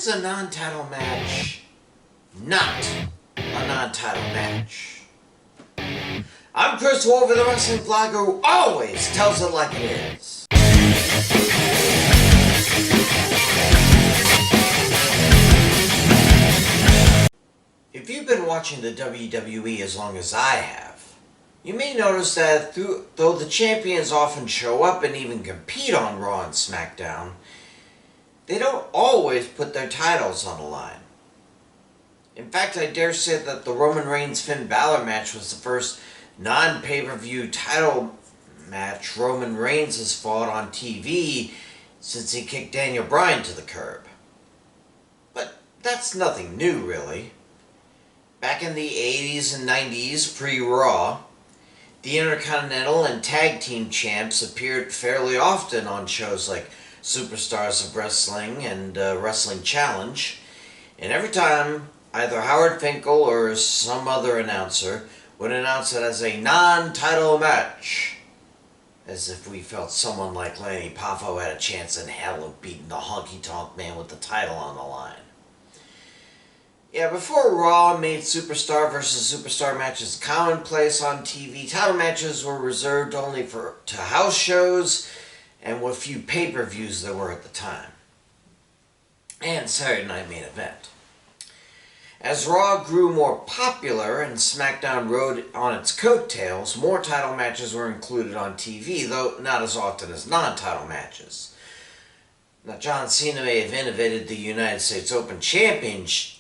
is a non-title match not a non-title match? I'm Chris Wolvie, the wrestling vlogger who always tells it like it is. If you've been watching the WWE as long as I have, you may notice that though the champions often show up and even compete on Raw and SmackDown, they don't always put their titles on the line. In fact, I dare say that the Roman Reigns-Finn Balor match was the first non-pay-per-view title match Roman Reigns has fought on TV since he kicked Daniel Bryan to the curb. But that's nothing new, really. Back in the 80s and 90s, pre-Raw, the Intercontinental and Tag Team champs appeared fairly often on shows like Superstars of Wrestling and Wrestling Challenge, and every time either Howard Finkel or some other announcer would announce it as a non-title match, as if we felt someone like Lanny Poffo had a chance in hell of beating the honky-tonk man with the title on the line. Yeah, before Raw made Superstar versus Superstar matches commonplace on TV, title matches were reserved only to house shows and what few pay-per-views there were at the time, and Saturday Night Main Event. As Raw grew more popular and SmackDown rode on its coattails, more title matches were included on TV, though not as often as non-title matches. Now, John Cena may have innovated the United States Open Challenge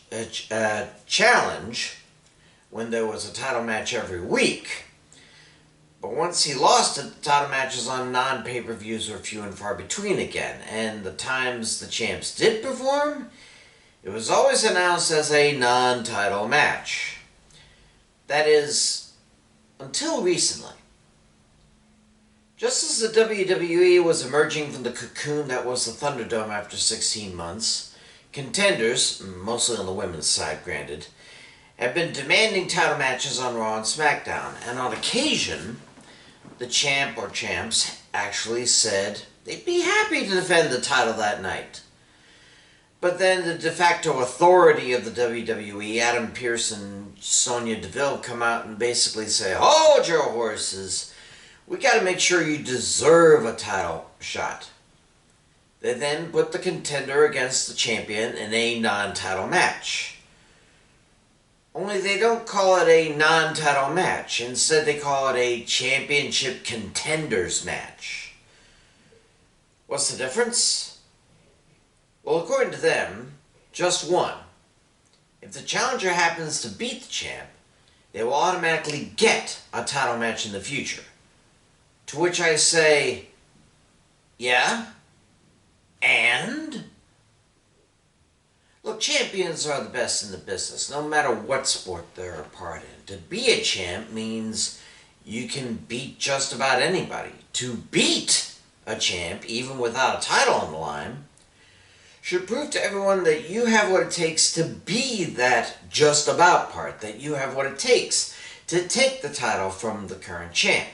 when there was a title match every week. But once he lost it, the title matches on non-pay-per-views were few and far between again, and the times the champs did perform, it was always announced as a non-title match. That is, until recently. Just as the WWE was emerging from the cocoon that was the Thunderdome after 16 months, contenders, mostly on the women's side granted, have been demanding title matches on Raw and SmackDown, and on occasion, the champ or champs actually said they'd be happy to defend the title that night. But then the de facto authority of the WWE, Adam Pearce and Sonya Deville, come out and basically say, "Hold your horses, we gotta make sure you deserve a title shot." They then put the contender against the champion in a non-title match. Only they don't call it a non-title match. Instead, they call it a championship contenders match. What's the difference? Well, according to them, just one. If the challenger happens to beat the champ, they will automatically get a title match in the future. To which I say, yeah? And? Look, champions are the best in the business, no matter what sport they're a part in. To be a champ means you can beat just about anybody. To beat a champ, even without a title on the line, should prove to everyone that you have what it takes to be that just about part, that you have what it takes to take the title from the current champ.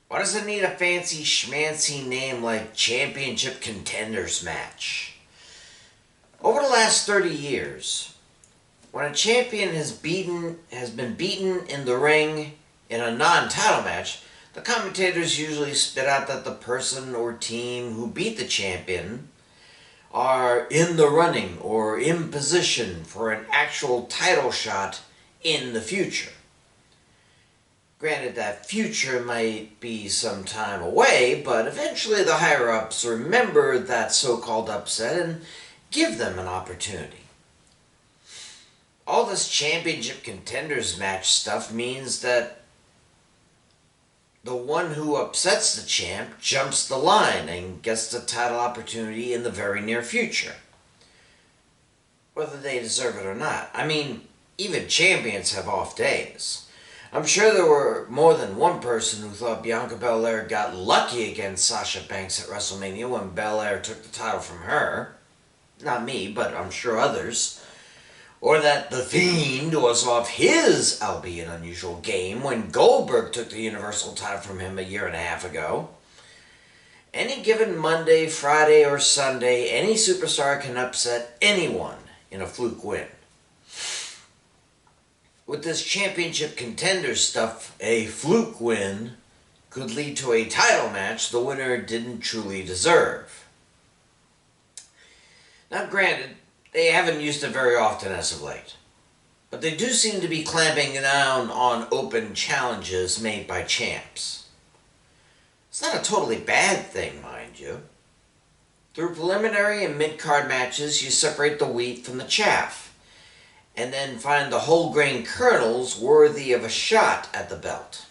Why does it need a fancy schmancy name like Championship Contenders Match? Over the last 30 years, when a champion has been beaten in the ring in a non-title match, the commentators usually spit out that the person or team who beat the champion are in the running or in position for an actual title shot in the future. Granted, that future might be some time away, but eventually the higher-ups remember that so-called upset and give them an opportunity. All this championship contenders match stuff means that the one who upsets the champ jumps the line and gets the title opportunity in the very near future, whether they deserve it or not. I mean, even champions have off days. I'm sure there were more than one person who thought Bianca Belair got lucky against Sasha Banks at WrestleMania when Belair took the title from her. Not me, but I'm sure others. Or that The Fiend was off his, albeit unusual, game when Goldberg took the Universal title from him a year and a half ago. Any given Monday, Friday, or Sunday, any superstar can upset anyone in a fluke win. With this championship contender stuff, a fluke win could lead to a title match the winner didn't truly deserve. Now granted, they haven't used it very often as of late, but they do seem to be clamping down on open challenges made by champs. It's not a totally bad thing, mind you. Through preliminary and mid-card matches, you separate the wheat from the chaff, and then find the whole grain kernels worthy of a shot at the belt.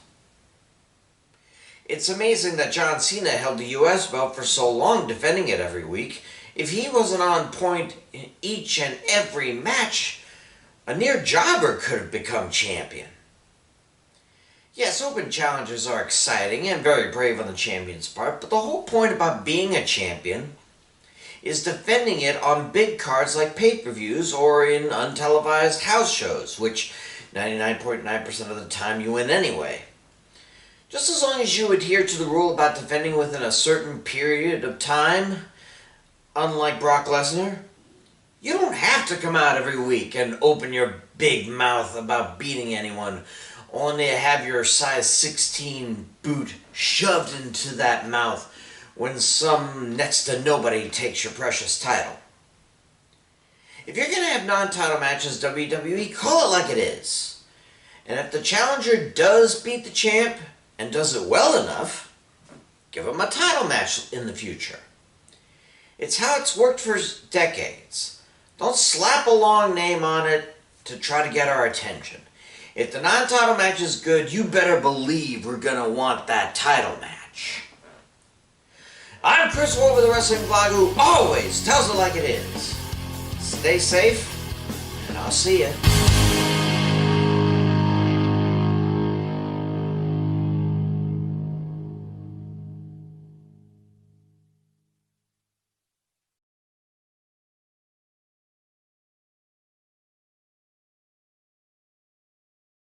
It's amazing that John Cena held the US belt for so long, defending it every week. If he wasn't on point in each and every match, a near jobber could have become champion. Yes, open challenges are exciting and very brave on the champion's part, but the whole point about being a champion is defending it on big cards like pay-per-views or in untelevised house shows, which 99.9% of the time you win anyway. Just as long as you adhere to the rule about defending within a certain period of time, unlike Brock Lesnar, you don't have to come out every week and open your big mouth about beating anyone, only to have your size 16 boot shoved into that mouth when some next to nobody takes your precious title. If you're going to have non-title matches, WWE, call it like it is. And if the challenger does beat the champ and does it well enough, give him a title match in the future. It's how it's worked for decades. Don't slap a long name on it to try to get our attention. If the non-title match is good, you better believe we're going to want that title match. I'm Chris Wolvie, the wrestling vlog who always tells it like it is. Stay safe, and I'll see ya.